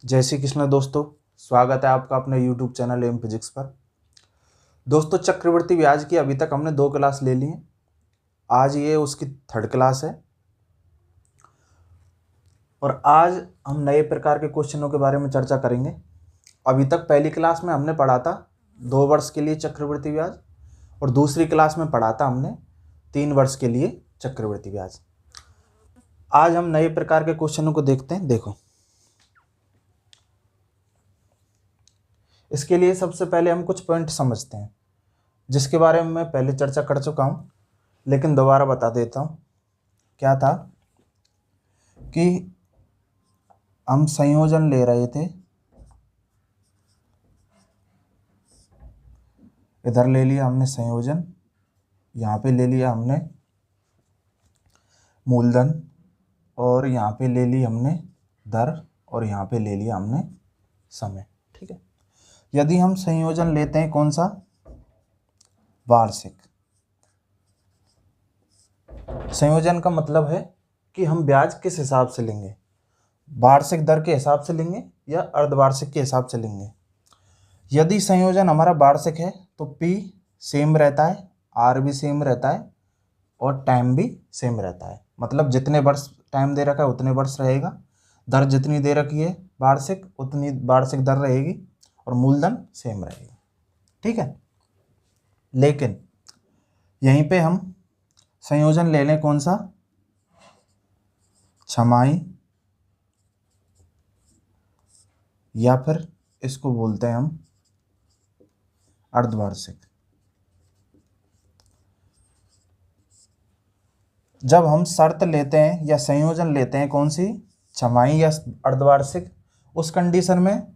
जय श्री कृष्ण दोस्तों, स्वागत है आपका अपने YouTube चैनल एम फिजिक्स पर। दोस्तों, चक्रवृद्धि ब्याज की अभी तक हमने 2 क्लास ले ली हैं। आज ये उसकी 3rd क्लास है और आज हम नए प्रकार के क्वेश्चनों के बारे में चर्चा करेंगे। अभी तक पहली क्लास में हमने पढ़ा था 2 वर्ष के लिए चक्रवृद्धि ब्याज और दूसरी क्लास में पढ़ा था हमने 3 वर्ष के लिए चक्रवृद्धि ब्याज। आज हम नए प्रकार के क्वेश्चनों को देखते हैं। देखो, इसके लिए सबसे पहले हम कुछ पॉइंट समझते हैं जिसके बारे में मैं पहले चर्चा कर चुका हूँ, लेकिन दोबारा बता देता हूँ। क्या था कि हम संयोजन ले रहे थे, इधर ले लिया हमने संयोजन, यहाँ पे ले लिया हमने मूलधन और यहाँ पे ले ली हमने दर और यहाँ पे ले लिया हमने समय। ठीक है, यदि हम संयोजन लेते हैं कौन सा, वार्षिक। संयोजन का मतलब है कि हम ब्याज किस हिसाब से लेंगे, वार्षिक दर के हिसाब से लेंगे या अर्धवार्षिक के हिसाब से लेंगे। यदि संयोजन हमारा वार्षिक है तो P सेम रहता है, R भी सेम रहता है और टाइम भी सेम रहता है। मतलब जितने वर्ष टाइम दे रखा है उतने वर्ष रहेगा, दर जितनी दे रखी है वार्षिक उतनी वार्षिक दर रहेगी और मूलधन सेम रहेगा। ठीक है, लेकिन यहीं पे हम संयोजन ले लें कौन सा, छमाही, या फिर इसको बोलते हैं हम अर्धवार्षिक। जब हम शर्त लेते हैं या संयोजन लेते हैं कौन सी, छमाही या अर्धवार्षिक, उस कंडीशन में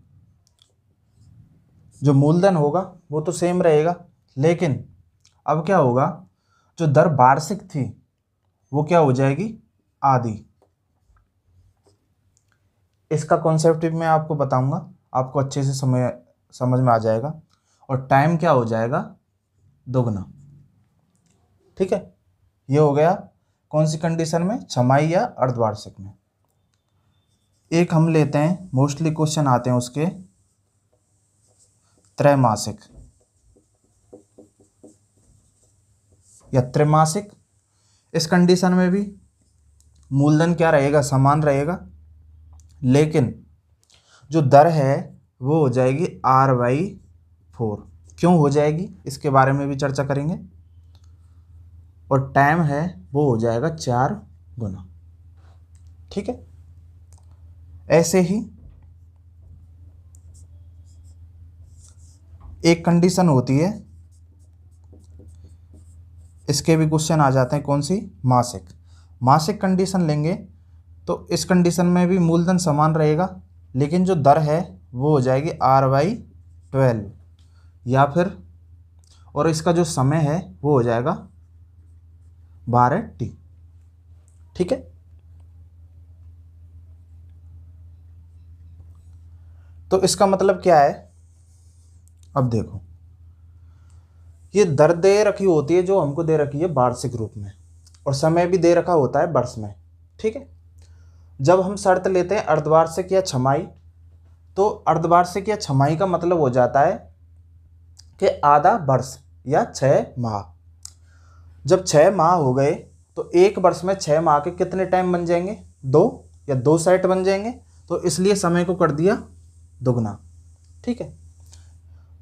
जो मूलधन होगा वो तो सेम रहेगा, लेकिन अब क्या होगा, जो दर वार्षिक थी वो क्या हो जाएगी, आधी। इसका कॉन्सेप्ट भी मैं आपको बताऊंगा, आपको अच्छे से समझ में आ जाएगा। और टाइम क्या हो जाएगा, दोगुना। ठीक है, ये हो गया कौन सी कंडीशन में, छमाही या अर्धवार्षिक में। एक हम लेते हैं, मोस्टली क्वेश्चन आते हैं उसके, त्रैमासिक या त्रैमासिक। इस कंडीशन में भी मूलधन क्या रहेगा, समान रहेगा, लेकिन जो दर है वो हो जाएगी R/4। क्यों हो जाएगी इसके बारे में भी चर्चा करेंगे। और टाइम है वो हो जाएगा 4 गुना। ठीक है, ऐसे ही एक कंडीशन होती है, इसके भी क्वेश्चन आ जाते हैं, कौन सी, मासिक। मासिक कंडीशन लेंगे तो इस कंडीशन में भी मूलधन समान रहेगा, लेकिन जो दर है वो हो जाएगी R/12 या फिर, और इसका जो समय है वो हो जाएगा 12T। ठीक है, तो इसका मतलब क्या है, अब देखो, ये दर दे रखी होती है जो हमको दे रखी है वार्षिक रूप में, और समय भी दे रखा होता है वर्ष में। ठीक है, जब हम शर्त लेते हैं अर्धवार्षिक या छमाही, तो अर्धवार्षिक या छमाही का मतलब हो जाता है कि आधा वर्ष या 6 माह। जब 6 माह हो गए तो एक वर्ष में 6 माह के कितने टाइम बन जाएंगे, 2 या 2 सेट बन जाएंगे, तो इसलिए समय को कर दिया दुगना। ठीक है,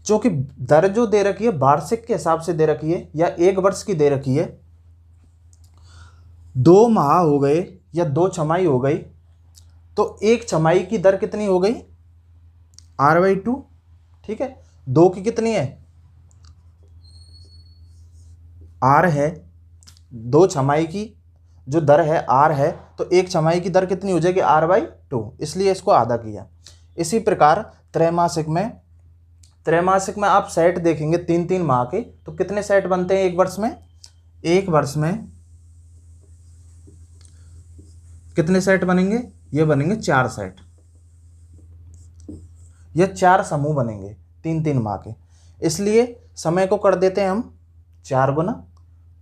क्योंकि दर जो दे रखी है वार्षिक के हिसाब से दे रखी है या एक वर्ष की दे रखी है, 2 माह हो गए या 2 छमाही हो गई, तो एक छमाही की दर कितनी हो गई, R/2। ठीक है, 2 की कितनी है, R है, 2 छमाही की जो दर है R है, तो एक छमाही की दर कितनी हो जाएगी, R/2, इसलिए इसको आधा किया। इसी प्रकार त्रैमासिक में आप सेट देखेंगे 3-3 माह के, तो कितने सेट बनते हैं एक वर्ष में, एक वर्ष में कितने सेट बनेंगे, ये बनेंगे 4 सेट या 4 समूह बनेंगे 3-3 माह के। इसलिए समय को कर देते हैं हम 4 गुना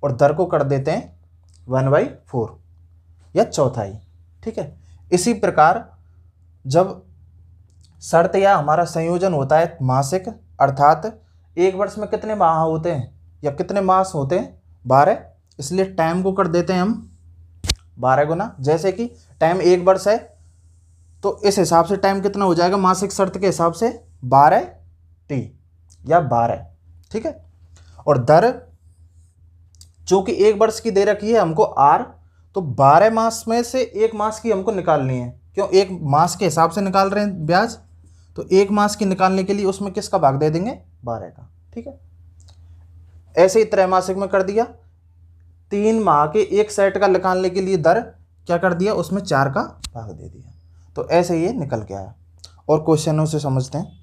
और दर को कर देते हैं 1/4 या चौथाई। ठीक है, इसी प्रकार जब शर्त या हमारा संयोजन होता है मासिक, अर्थात एक वर्ष में कितने माह होते हैं या कितने मास होते हैं, 12। इसलिए टाइम को कर देते हैं हम 12 गुना। जैसे कि टाइम एक वर्ष है तो इस हिसाब से टाइम कितना हो जाएगा मासिक शर्त के हिसाब से 12T या 12, ठीक है। और दर चूंकि एक वर्ष की दे रखी है हमको R, तो 12 मास में से एक मास की हमको निकालनी है। क्यों, एक मास के हिसाब से निकाल रहे हैं ब्याज, तो एक मास की निकालने के लिए उसमें किसका भाग दे देंगे, 12 का, ठीक है। ऐसे ही त्रैमासिक में कर दिया, 3 माह के एक सेट का निकालने के लिए दर क्या कर दिया, उसमें 4 का भाग दे दिया। तो ऐसे ये निकल के आया। और क्वेश्चनों से समझते हैं।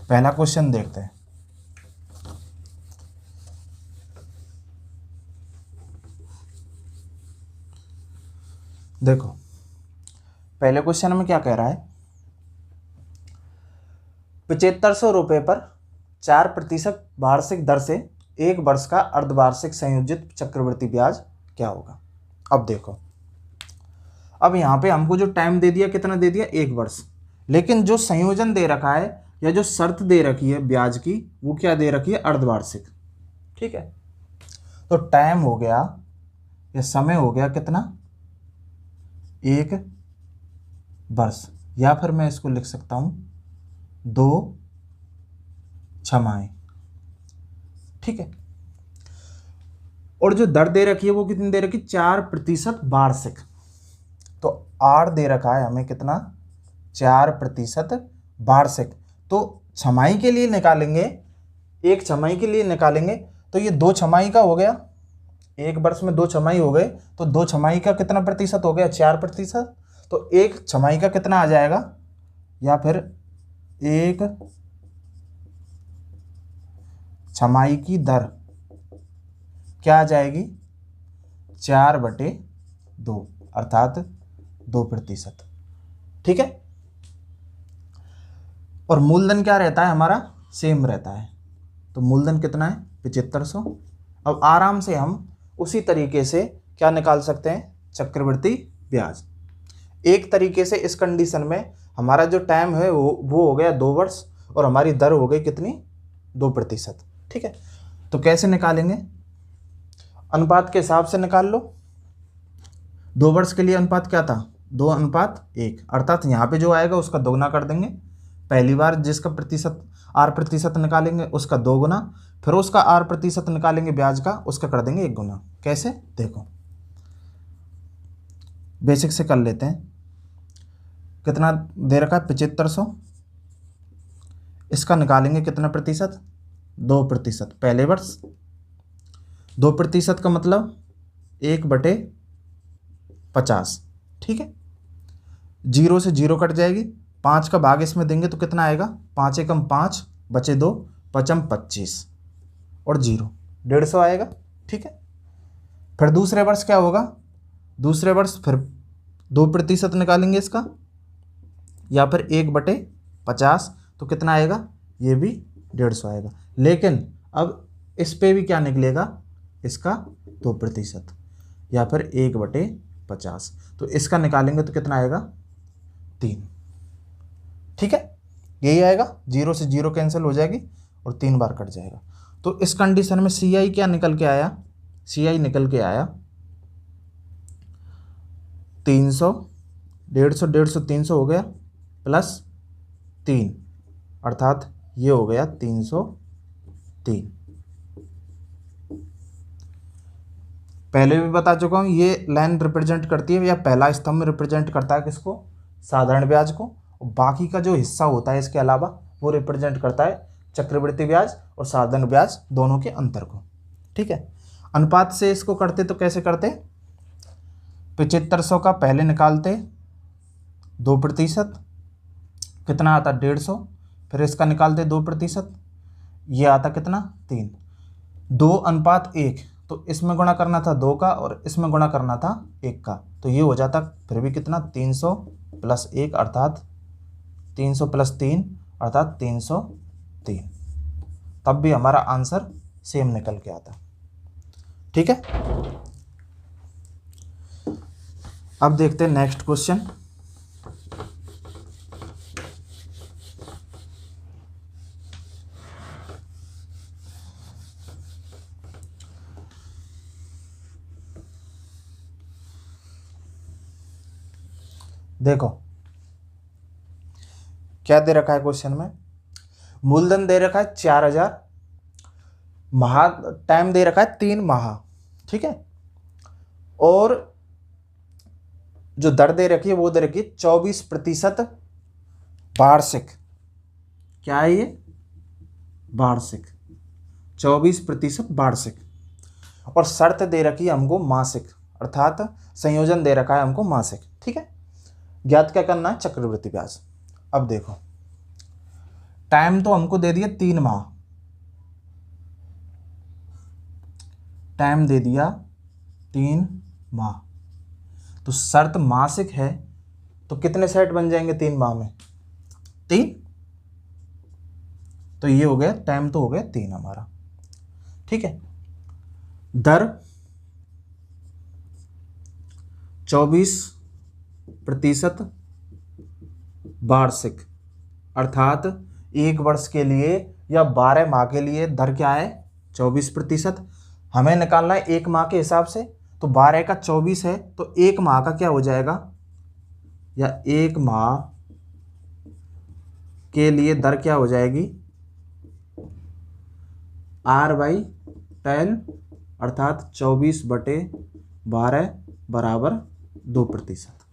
पहला क्वेश्चन देखते हैं। देखो पहले क्वेश्चन में क्या कह रहा है, 7500 रुपये पर 4% वार्षिक दर से एक वर्ष का अर्धवार्षिक संयोजित चक्रवृद्धि ब्याज क्या होगा। अब देखो, अब यहाँ पे हमको जो टाइम दे दिया, कितना दे दिया, 1 वर्ष, लेकिन जो संयोजन दे रखा है या जो शर्त दे रखी है ब्याज की, वो क्या दे रखी है, अर्धवार्षिक, ठीक है। तो टाइम हो गया या समय हो गया कितना, 1 वर्ष, या फिर मैं इसको लिख सकता हूं 2 छमाही, ठीक है। और जो दर दे रखी है वो कितनी दे रखी, 4% वार्षिक। तो R दे रखा है हमें कितना, 4% वार्षिक। तो छमाही के लिए निकालेंगे, एक छमाही के लिए निकालेंगे, तो ये 2 छमाही का हो गया, एक वर्ष में 2 छमाही हो गए, तो 2 छमाही का कितना प्रतिशत हो गया, 4%। तो एक छमाही का कितना आ जाएगा, या फिर एक छमाही की दर क्या आ जाएगी, 4/2, अर्थात 2%, ठीक है। और मूलधन क्या रहता है हमारा, सेम रहता है। तो मूलधन कितना है, 7500। अब आराम से हम उसी तरीके से क्या निकाल सकते हैं, चक्रवृद्धि ब्याज। एक तरीके से इस कंडीशन में हमारा जो टाइम है वो हो गया 2 वर्ष, और हमारी दर हो गई कितनी, 2%, ठीक है। तो कैसे निकालेंगे, अनुपात के हिसाब से निकाल लो। 2 वर्ष के लिए अनुपात क्या था, 2:1, अर्थात यहाँ पे जो आएगा उसका दोगुना कर देंगे। पहली बार जिसका R% निकालेंगे उसका 2 गुना, फिर उसका R% निकालेंगे ब्याज का, उसका कर देंगे 1 गुना। कैसे, देखो बेसिक से कर लेते हैं। कितना दे रखा है, 7500, इसका निकालेंगे कितना प्रतिशत, 2% पहले वर्ष। 2% का मतलब 1/50, ठीक है। 0 से 0 कट जाएगी, 5 का भाग इसमें देंगे तो कितना आएगा, 5 एकम 5 बचे 2, 5m 25 और 0, 150 आएगा, ठीक है। फिर दूसरे वर्ष क्या होगा, दूसरे वर्ष फिर 2% निकालेंगे इसका, या फिर 1/50, तो कितना आएगा, ये भी 150 आएगा। लेकिन अब इस पे भी क्या निकलेगा, इसका 2%, या फिर 1/50, तो इसका निकालेंगे तो कितना आएगा, 3, ठीक है। यही आएगा, 0 से 0 कैंसिल हो जाएगी और 3 बार कट जाएगा। तो इस कंडीशन में CI क्या निकल के आया, CI निकल के आया 300, 150, 150, 300 हो गया, प्लस 3, अर्थात ये हो गया 303। पहले भी बता चुका हूँ, ये लाइन रिप्रेजेंट करती है या पहला स्तंभ रिप्रेजेंट करता है किसको, साधारण ब्याज को, और बाकी का जो हिस्सा होता है इसके अलावा वो रिप्रेजेंट करता है चक्रवृद्धि ब्याज और साधारण ब्याज दोनों के अंतर को, ठीक है। अनुपात से इसको करते तो कैसे करते, 7500 का पहले निकालते 2%, कितना आता 150, फिर इसका निकालते 2%, ये आता कितना 3, 2:1, तो इसमें गुणा करना था 2 का और इसमें गुणा करना था 1 का, तो ये हो जाता फिर भी कितना 300 + 1 अर्थात 300 + 3 अर्थात 303। तब भी हमारा आंसर सेम निकल के आता। ठीक है, अब देखते हैं नेक्स्ट क्वेश्चन। देखो क्या दे रखा है क्वेश्चन में, मूलधन दे रखा है 4000, टाइम दे रखा है 3 माह। ठीक है, और जो दर दे रखी है वो दे रखी है 24% वार्षिक। क्या है ये, वार्षिक, 24% वार्षिक। और शर्त दे रखी है हमको मासिक, अर्थात संयोजन दे रखा है हमको मासिक। ठीक है, ज्ञात क्या करना है, चक्रवृद्धि ब्याज। अब देखो टाइम तो हमको दे दिया 3 माह, टाइम दे दिया 3 माह, तो शर्त मासिक है, तो कितने सेट बन जाएंगे 3 माह में, 3। तो ये हो गया, टाइम तो हो गया 3 हमारा। ठीक है, दर 24% वार्षिक, अर्थात 1 वर्ष के लिए या 12 माह के लिए दर क्या है, 24%। हमें निकालना है 1 माह के हिसाब से, तो 12 का 24 है, तो 1 माह का क्या हो जाएगा, या 1 माह के लिए दर क्या हो जाएगी, R/10, अर्थात 24/12 बराबर 2%।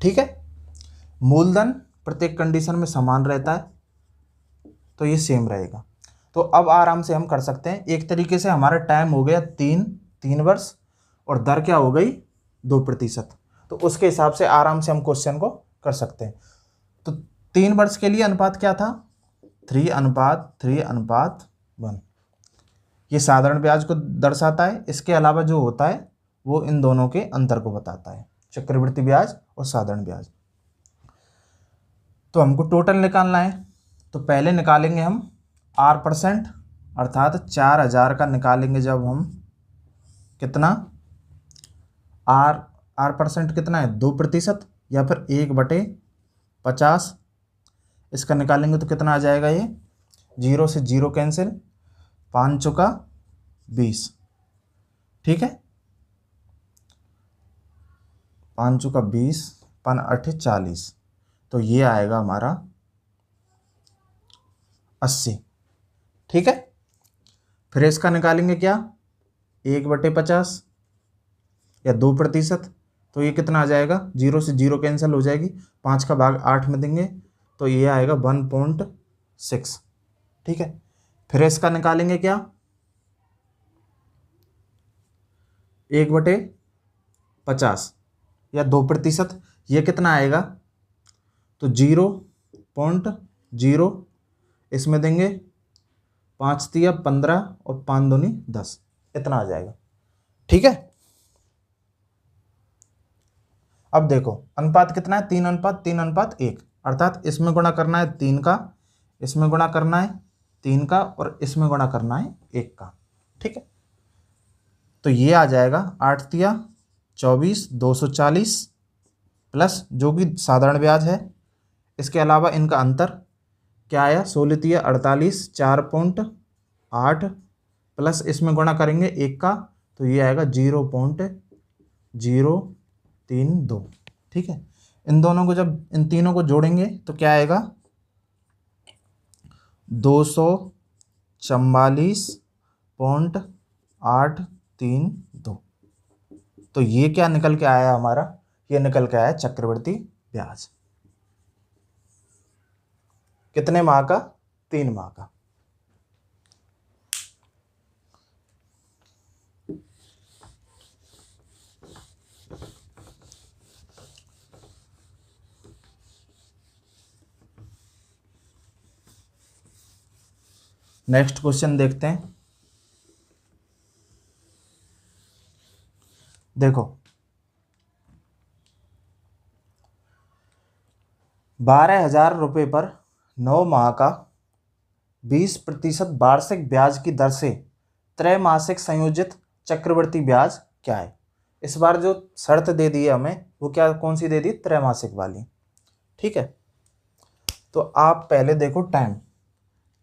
ठीक है, मूलधन प्रत्येक कंडीशन में समान रहता है, तो ये सेम रहेगा। तो अब आराम से हम कर सकते हैं, एक तरीके से हमारा टाइम हो गया 3 वर्ष, और दर क्या हो गई 2%। तो उसके हिसाब से आराम से हम क्वेश्चन को कर सकते हैं। तो 3 वर्ष के लिए अनुपात क्या था, 3:3:1। ये साधारण ब्याज को दर्शाता है, इसके अलावा जो होता है वो इन दोनों के अंतर को बताता है, चक्रवृद्धि ब्याज और साधारण ब्याज। तो हमको टोटल निकालना है, तो पहले निकालेंगे हम R%, अर्थात 4000 का निकालेंगे जब हम, कितना, R% कितना है, 2%, या फिर 1/50। इसका निकालेंगे तो कितना आ जाएगा, ये 0 से 0 कैंसिल, 5 चौका 20। ठीक है, 5 चौका 20, 5 8 40, तो ये आएगा हमारा 80। ठीक है, फिर इसका निकालेंगे क्या, 1/50 या 2%, तो ये कितना आ जाएगा, 0 से 0 कैंसिल हो जाएगी, 5 का भाग 8 में देंगे, तो ये आएगा 1.6। ठीक है, फिर इसका निकालेंगे क्या, 1/50 या 2%, ये कितना आएगा, तो 0.0, इसमें देंगे 5 तिया 15 और 5 दूनी 10, इतना आ जाएगा। ठीक है, अब देखो अनुपात कितना है, 3:3:1, अर्थात इसमें गुणा करना है 3 का, इसमें गुणा करना है 3 का, और इसमें गुणा करना है 1 का। ठीक है, तो ये आ जाएगा 8 तिया 24, 240, प्लस जो कि साधारण ब्याज है, इसके अलावा इनका अंतर क्या आया, 16 तिया 48, 4.8, प्लस इसमें गुणा करेंगे 1 का, तो ये आएगा 0.032। ठीक है, इन दोनों को जब, इन तीनों को जोड़ेंगे तो क्या आएगा, 244.832। तो ये क्या निकल के आया हमारा, ये निकल के आया चक्रवृद्धि ब्याज। कितने माह का, 3 माह का। नेक्स्ट क्वेश्चन देखते हैं। देखो 12,000 रुपये पर 9 माह का 20% वार्षिक ब्याज की दर से त्रैमासिक संयोजित चक्रवृद्धि ब्याज क्या है। इस बार जो शर्त दे दी है हमें वो क्या, कौन सी दे दी, त्रैमासिक वाली। ठीक है, तो आप पहले देखो टाइम,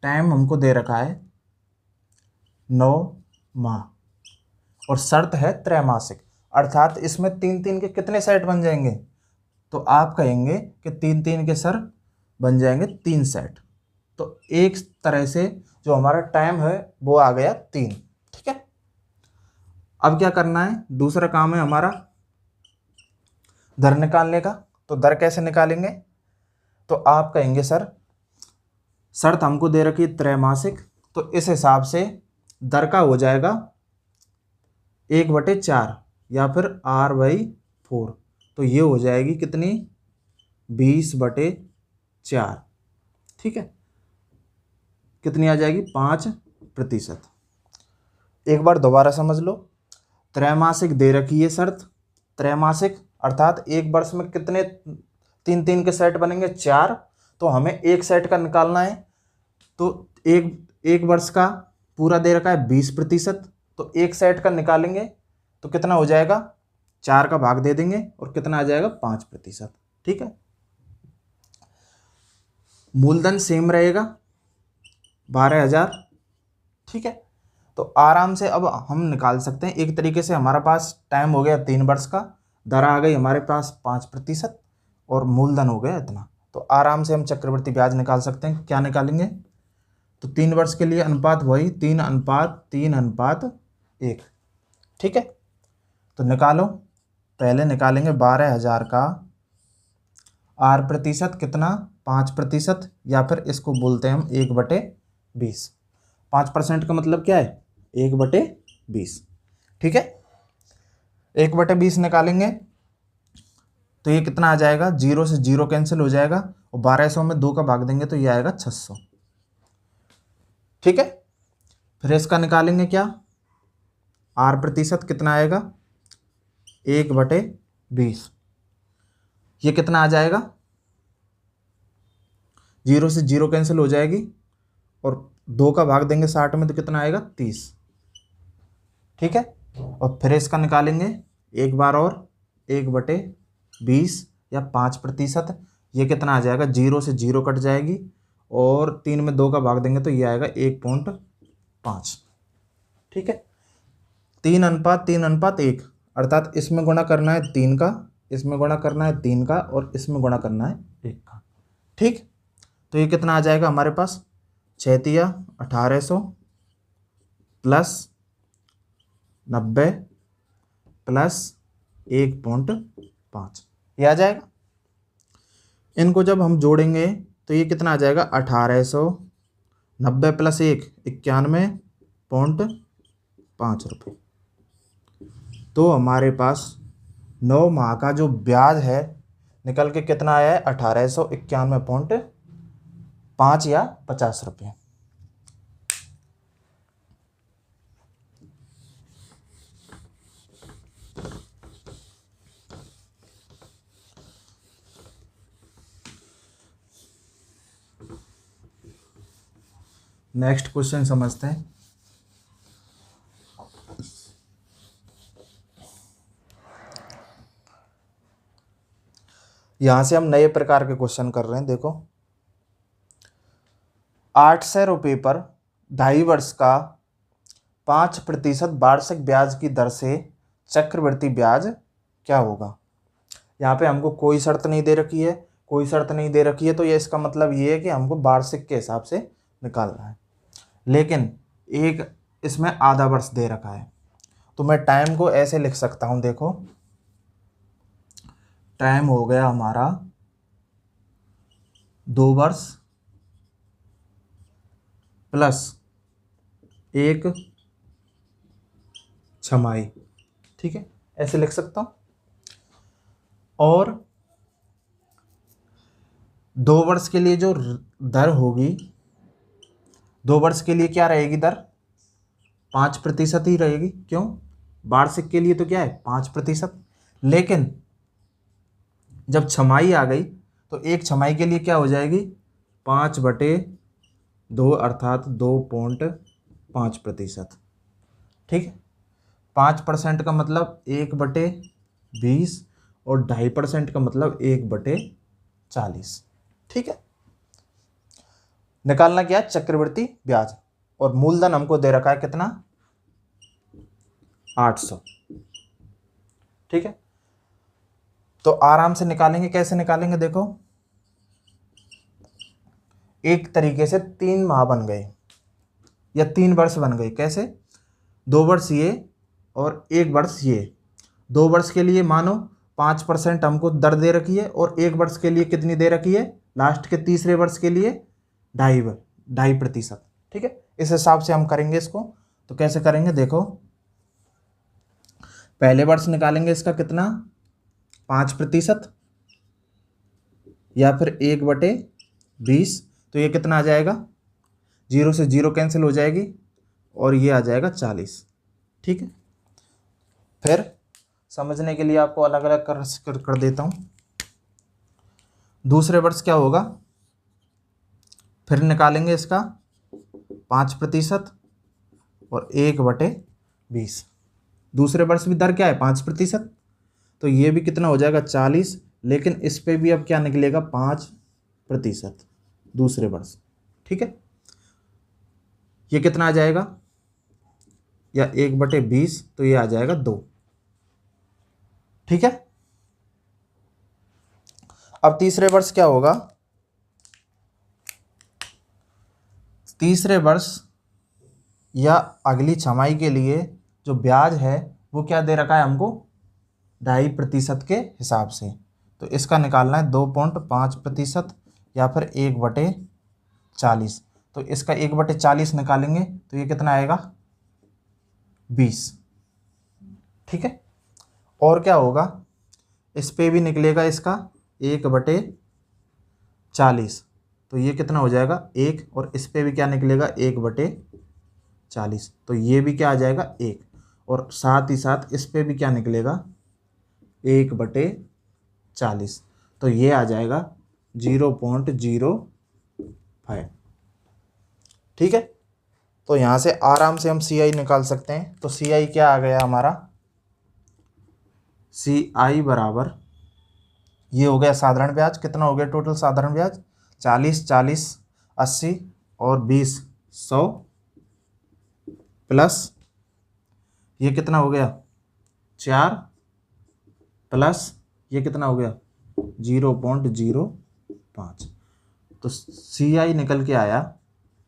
टाइम हमको दे रखा है 9 माह और शर्त है त्रैमासिक, अर्थात इसमें 3-3 के कितने सेट बन जाएंगे, तो आप कहेंगे कि 3-3 के सर बन जाएंगे 3 सेट। तो एक तरह से जो हमारा टाइम है वो आ गया 3। ठीक है, अब क्या करना है, दूसरा काम है हमारा दर निकालने का। तो दर कैसे निकालेंगे, तो आप कहेंगे सर शर्त हमको दे रखी है त्रैमासिक, तो इस हिसाब से दर का हो जाएगा 1/4 या फिर R/4। तो ये हो जाएगी कितनी, 20/4। ठीक है, कितनी आ जाएगी, 5%। एक बार दोबारा समझ लो, त्रैमासिक दे रखी है शर्त, त्रैमासिक अर्थात एक वर्ष में कितने 3-3 के सेट बनेंगे, 4। तो हमें एक सेट का निकालना है, तो एक वर्ष का पूरा दे रखा है 20%, तो एक सेट का निकालेंगे तो कितना हो जाएगा, 4 का भाग दे देंगे और कितना आ जाएगा, 5%। ठीक है, मूलधन सेम रहेगा 12,000। ठीक है, तो आराम से अब हम निकाल सकते हैं। एक तरीके से हमारा पास टाइम हो गया 3 वर्ष का, दर आ गई हमारे पास 5% और मूलधन हो गया इतना। तो आराम से हम चक्रवृद्धि ब्याज निकाल सकते हैं। क्या निकालेंगे, तो 3 वर्ष के लिए अनुपात वही 3:3:1। ठीक है, तो निकालो, पहले निकालेंगे 12,000 का R% कितना, 5%, या फिर इसको बोलते हैं हम 1/20। 5% का मतलब क्या है, 1/20। ठीक है, 1/20 निकालेंगे तो ये कितना आ जाएगा, 0 से 0 कैंसिल हो जाएगा और 1200 में 2 का भाग देंगे तो ये आएगा 600। ठीक है, फिर इसका निकालेंगे क्या, R% कितना आएगा, 1/20। ये कितना आ जाएगा, 0 से 0 कैंसिल हो जाएगी और 2 का भाग देंगे 60 में तो कितना आएगा, 30। ठीक है, और फिर इसका निकालेंगे एक बार और, 1/20 या 5%। ये कितना आ जाएगा, 0 से 0 कट जाएगी और 3 में 2 का भाग देंगे तो ये आएगा 1.5। ठीक है, 3:3:1, अर्थात इसमें गुणा करना है 3 का, इसमें गुणा करना है 3 का और इसमें गुणा करना है 1 का। ठीक, तो ये कितना आ जाएगा हमारे पास, 6×3 1800 प्लस 90 प्लस 1.5, ये आ जाएगा। इनको जब हम जोड़ेंगे तो ये कितना आ जाएगा, 1800, 90 प्लस 1 91.5 रुपये। तो हमारे पास 9 माह का जो ब्याज है निकल के कितना आया है, 1891.5 या 50 रुपये। नेक्स्ट क्वेश्चन समझते हैं। यहां से हम नए प्रकार के क्वेश्चन कर रहे हैं। देखो, 800 रुपये पर 2.5 वर्ष का 5% वार्षिक ब्याज की दर से चक्रवृद्धि ब्याज क्या होगा। यहाँ पे हमको कोई शर्त नहीं दे रखी है, कोई शर्त नहीं दे रखी है, तो ये इसका मतलब ये है कि हमको वार्षिक के हिसाब से निकालना है। लेकिन एक इसमें आधा वर्ष दे रखा है, तो मैं टाइम को ऐसे लिख सकता हूँ। देखो, टाइम हो गया हमारा 2 वर्ष प्लस 1 छमाही। ठीक है, ऐसे लिख सकता हूँ। और 2 वर्ष के लिए जो दर होगी, 2 वर्ष के लिए क्या रहेगी दर, 5% ही रहेगी। क्यों, वार्षिक के लिए तो क्या है 5%। लेकिन जब छमाही आ गई तो एक छमाही के लिए क्या हो जाएगी, 5/2 2 अर्थात 2.5%। ठीक है, 5% का मतलब 1/20 और 2.5% का मतलब 1/40। ठीक है, निकालना क्या है? चक्रवृद्धि ब्याज। और मूलधन हमको दे रखा है कितना? 800। ठीक है, तो आराम से निकालेंगे। कैसे निकालेंगे? देखो, एक तरीके से 3 माह बन गए या 3 वर्ष बन गए। कैसे? 2 वर्ष ये और 1 वर्ष ये। 2 वर्ष के लिए मानो 5% हमको दर दे रखी है और 1 वर्ष के लिए कितनी दे रखी है? लास्ट के तीसरे वर्ष के लिए 2.5%। ठीक है, इस हिसाब से हम करेंगे इसको। तो कैसे करेंगे? देखो, पहले वर्ष निकालेंगे इसका कितना? 5% या फिर 1/20। तो ये कितना आ जाएगा? 0 से 0 कैंसिल हो जाएगी और ये आ जाएगा 40। ठीक है, फिर समझने के लिए आपको अलग अलग कर देता हूँ। दूसरे वर्ष क्या होगा? फिर निकालेंगे इसका 5% और 1/20। दूसरे वर्ष भी दर क्या है? 5%। तो ये भी कितना हो जाएगा? 40। लेकिन इस पे भी अब क्या निकलेगा? 5% दूसरे वर्ष। ठीक है, ये कितना आ जाएगा? या 1/20, तो ये आ जाएगा 2। ठीक है, अब तीसरे वर्ष क्या होगा? तीसरे वर्ष या अगली छमाही के लिए जो ब्याज है वो क्या दे रखा है हमको? 2.5% के हिसाब से। तो इसका निकालना है 2.5% या फिर 1/40। तो इसका 1/40 निकालेंगे तो ये कितना आएगा? 20। ठीक है, और क्या होगा? इस पे भी निकलेगा इसका 1/40। तो ये कितना हो जाएगा? 1। और इस पे भी क्या निकलेगा? 1/40। तो ये भी क्या आ जाएगा? 1। और साथ ही साथ इस पे भी क्या निकलेगा? 1/40। तो ये आ जाएगा 0.05। ठीक है, तो यहाँ से आराम से हम CI निकाल सकते हैं। तो CI क्या आ गया हमारा? CI बराबर, ये हो गया साधारण ब्याज। कितना हो गया टोटल साधारण ब्याज? 40, 40, 80 और 20, 100 प्लस ये कितना हो गया? 4 प्लस ये कितना हो गया? 0.05। तो CI निकल के आया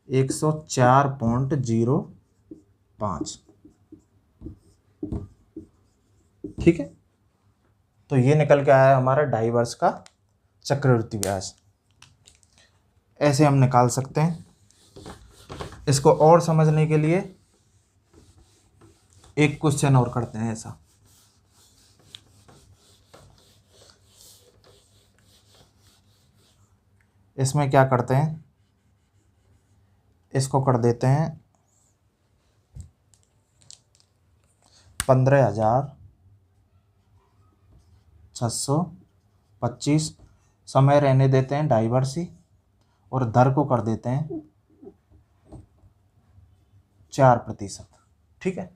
104.05। ठीक है, तो ये निकल के आया हमारा 2.5 वर्ष का चक्रवृद्धि ब्याज। ऐसे हम निकाल सकते हैं। इसको और समझने के लिए एक क्वेश्चन और करते हैं ऐसा। इसमें क्या करते हैं? इसको कर देते हैं 15,625। समय रहने देते हैं 2.5 वर्ष ही और दर को कर देते हैं 4%। ठीक है,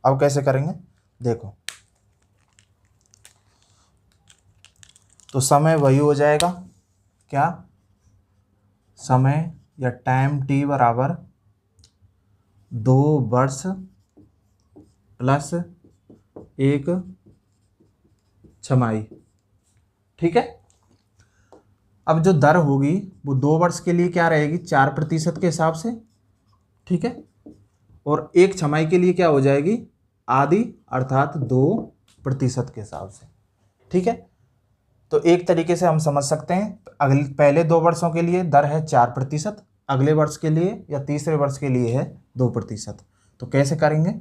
अब कैसे करेंगे? देखो, तो समय वही हो जाएगा। क्या? समय या टाइम T बराबर 2 वर्ष प्लस 1 छमाही। ठीक है, अब जो दर होगी वो 2 वर्ष के लिए क्या रहेगी? 4% के हिसाब से। ठीक है, और 1 छमाही के लिए क्या हो जाएगी? आधी, अर्थात 2% के हिसाब से। ठीक है, तो एक तरीके से हम समझ सकते हैं, पहले 2 वर्षों के लिए दर है 4%, अगले वर्ष के लिए या तीसरे वर्ष के लिए है 2%। तो कैसे करेंगे?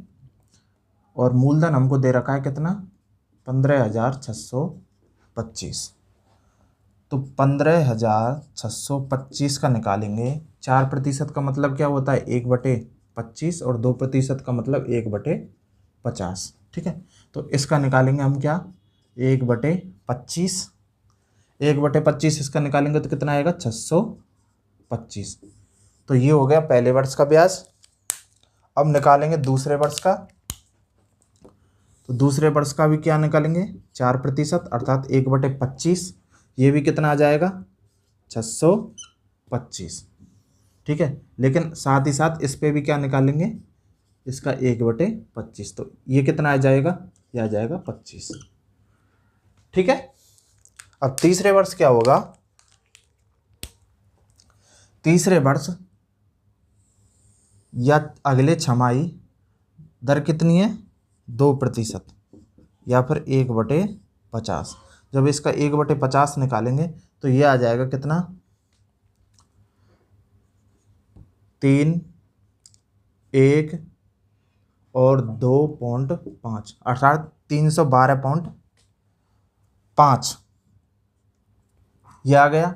और मूलधन हमको दे रखा है कितना? 15,625। तो 15,625 का निकालेंगे। 4% का मतलब क्या होता है? 1/25 और 2% का मतलब 1/50। ठीक है, तो इसका निकालेंगे हम क्या? 1/25। 1/25 इसका निकालेंगे तो कितना आएगा? 625। तो ये हो गया पहले वर्ष का ब्याज। अब निकालेंगे दूसरे वर्ष का। तो दूसरे वर्ष का भी क्या निकालेंगे, 4% अर्थात 1/25। ये भी कितना आ जाएगा, 625। ठीक है, लेकिन साथ ही साथ इस पे भी क्या निकालेंगे, इसका 1/25। तो ये कितना आ जाएगा, ये आ जाएगा 25। ठीक है। अब तीसरे वर्ष क्या होगा, तीसरे वर्ष या अगले छमाही दर कितनी है, 2% या फिर 1/50। जब इसका 1/50 निकालेंगे तो ये आ जाएगा कितना, 3, 1 और 2.5 अर्थात 312.5 ये आ गया।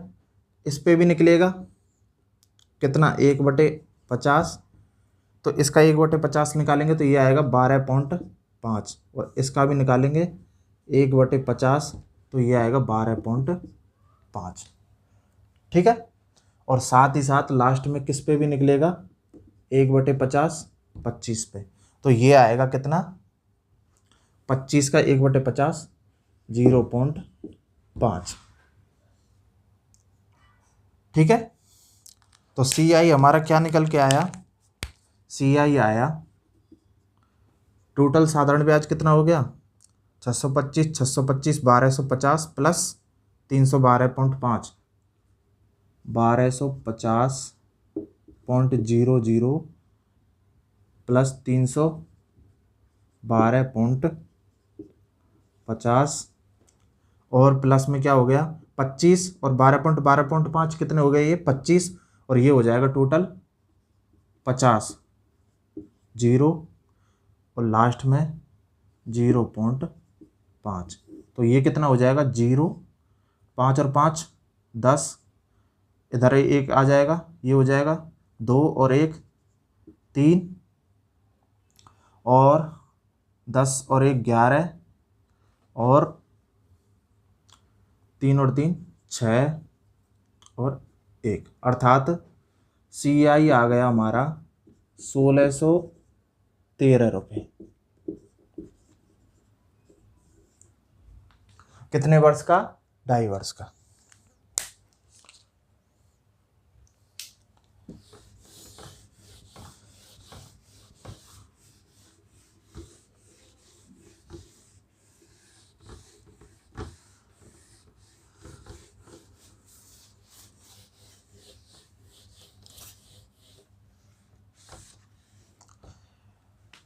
इस पे भी निकलेगा कितना, 1/50। तो इसका 1/50 निकालेंगे तो ये आएगा 12.5 और इसका भी निकालेंगे 1/50 तो ये आएगा 12.5। ठीक है। और साथ ही साथ लास्ट में किस पे भी निकलेगा, 1/50 25 पे। तो ये आएगा कितना, 25 का 1/50 0.5। ठीक है। तो CI हमारा क्या निकल के आया, CI आया टोटल साधारण ब्याज कितना हो गया, 625 1250 प्लस 312.5 1250.00 प्लस 312.50 और प्लस में क्या हो गया 25 और 12.5 कितने हो गए, ये 25 और ये हो जाएगा टोटल 50 0 और लास्ट में 0.5। तो ये कितना हो जाएगा, 0 5 और 5 10, इधर एक आ जाएगा, ये हो जाएगा 2 और 1 3 और 10 और 1 11 और 3 और 3 6 और 1 अर्थात CI आ गया हमारा 1613 रुपये। कितने वर्ष का, 2.5 वर्ष का।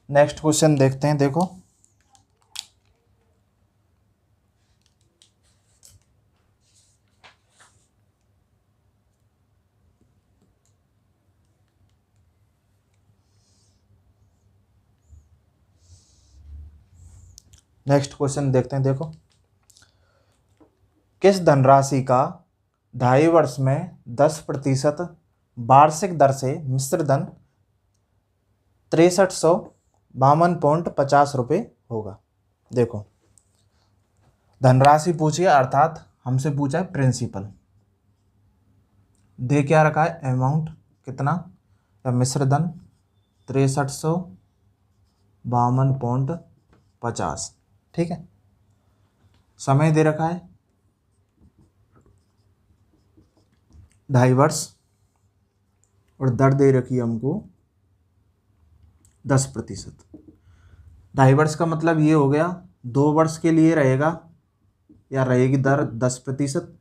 नेक्स्ट क्वेश्चन देखते हैं। देखो नेक्स्ट क्वेश्चन देखते हैं। देखो, किस धनराशि का 2.5 वर्ष में 10% वार्षिक दर से मिश्र धन 6352.50 रुपये होगा। देखो धनराशि पूछी है अर्थात हमसे पूछा है प्रिंसिपल, दे क्या रखा है अमाउंट कितना, या मिश्र धन 6352.50। ठीक है। समय दे रखा है 2.5 वर्ष और दर दे रखी है हमको 10%। 2.5 वर्ष का मतलब ये हो गया 2 वर्ष के लिए रहेगा या रहेगी दर 10%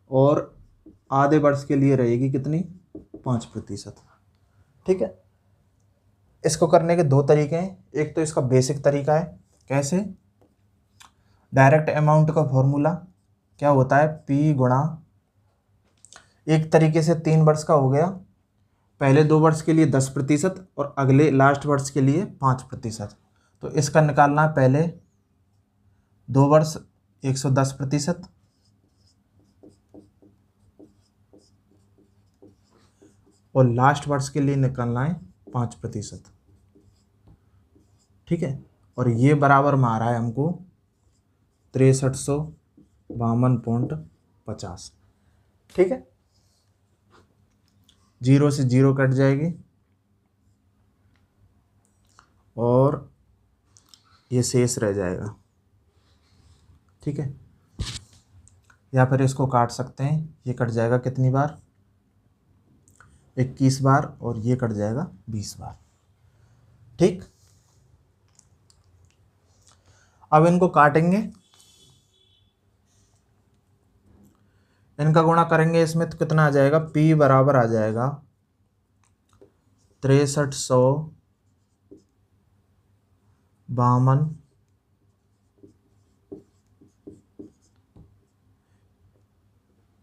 और आधे वर्ष के लिए रहेगी कितनी, 5%। ठीक है। इसको करने के 2 तरीके हैं। एक तो इसका बेसिक तरीका है, कैसे, डायरेक्ट अमाउंट का फॉर्मूला क्या होता है, P गुणा, एक तरीके से 3 वर्ष का हो गया, पहले 2 वर्ष के लिए 10% और अगले लास्ट वर्ष के लिए 5%। तो इसका निकालना है पहले 2 वर्ष 110% और लास्ट वर्ष के लिए निकालना है 5%। ठीक है। और ये बराबर में आ रहा है हमको 6352.50। ठीक है। 0 से 0 कट जाएगी और ये शेष रह जाएगा। ठीक है, या फिर इसको काट सकते हैं, ये कट जाएगा कितनी बार, 21 बार, और ये कट जाएगा 20 बार। ठीक, अब इनको काटेंगे, इनका गुणा करेंगे इसमें तो कितना आ जाएगा, P बराबर आ जाएगा 6352,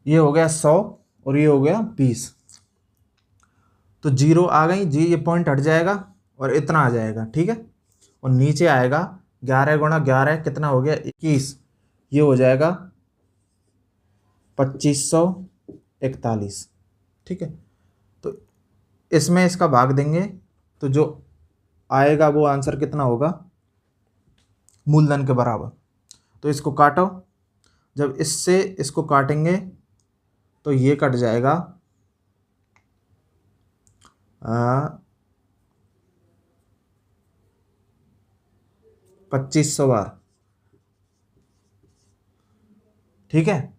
ये हो गया 100 और ये हो गया 20। तो 0 आ गई जी, ये पॉइंट हट जाएगा और इतना आ जाएगा। ठीक है, और नीचे आएगा 11 गुणा 11 कितना हो गया 21, ये हो जाएगा 2541। ठीक है, तो इसमें इसका भाग देंगे तो जो आएगा वो आंसर कितना होगा, मूलधन के बराबर। तो इसको काटो, जब इससे इसको काटेंगे तो ये कट जाएगा 2500 बार। ठीक है,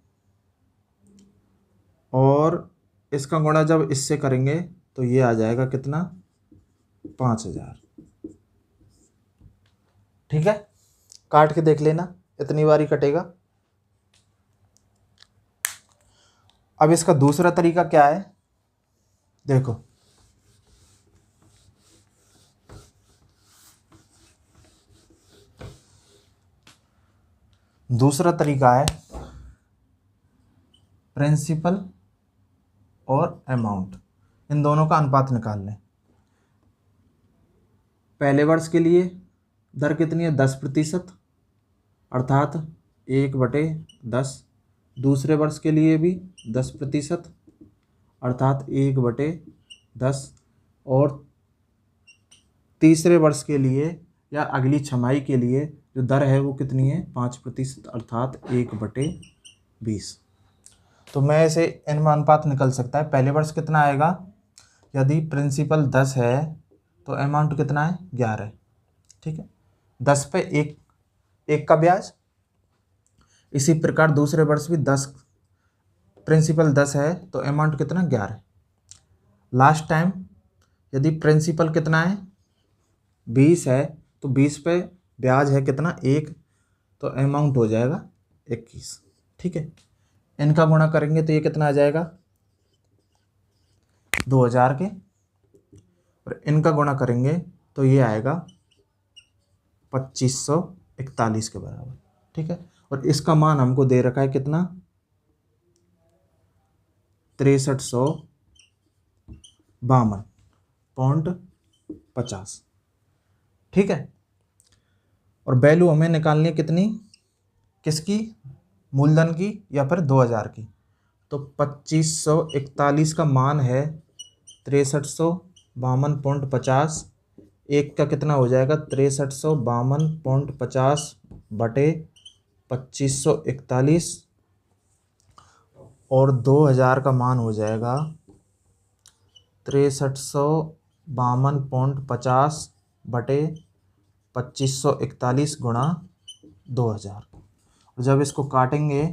और इसका गुणा जब इससे करेंगे तो ये आ जाएगा कितना, 5000। ठीक है, काट के देख लेना, इतनी बार ही कटेगा। अब इसका दूसरा तरीका क्या है, देखो दूसरा तरीका है प्रिंसिपल और अमाउंट, इन दोनों का अनुपात निकाल लें। पहले वर्ष के लिए दर कितनी है, 10%, अर्थात 1/10। दूसरे वर्ष के लिए भी 10%, अर्थात 1/10। और तीसरे वर्ष के लिए या अगली छमाही के लिए जो दर है वो कितनी है, 5%, अर्थात 1/20। तो मैं ऐसे इनमें अनुपात निकल सकता है। पहले वर्ष कितना आएगा, यदि प्रिंसिपल 10 है तो अमाउंट कितना है, 11। ठीक है, 10 पे एक का ब्याज। इसी प्रकार दूसरे वर्ष भी 10, प्रिंसिपल 10 है तो अमाउंट कितना, 11। लास्ट टाइम यदि प्रिंसिपल कितना है, 20 है, तो 20 पे ब्याज है कितना, 1, तो अमाउंट हो जाएगा 21। ठीक है, इनका गुणा करेंगे तो ये कितना आ जाएगा, 2000 के, और इनका गुणा करेंगे तो ये आएगा 2541 के बराबर। ठीक है, और इसका मान हमको दे रखा है कितना, 6352.50। ठीक है, और वैल्यू हमें निकालनी है कितनी, किसकी, मूलधन की या फिर 2000 की। तो 2541 का मान है 6352.50, एक का कितना हो जाएगा, 6352.50 बटे 2541, और 2000 का मान हो जाएगा 6352.50 बटे 2541 गुणा 2000। और जब इसको काटेंगे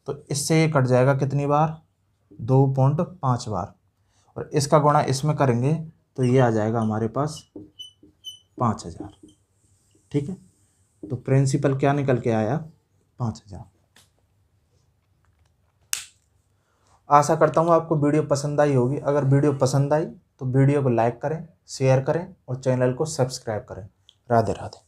तो इससे ये कट जाएगा कितनी बार, 2.5 बार, और इसका गुणा इसमें करेंगे तो ये आ जाएगा हमारे पास 5000। ठीक है, तो प्रिंसिपल क्या निकल के आया, 5000। आशा करता हूँ आपको वीडियो पसंद आई होगी। अगर वीडियो पसंद आई तो वीडियो को लाइक करें, शेयर करें और चैनल को सब्सक्राइब करें। राधे राधे।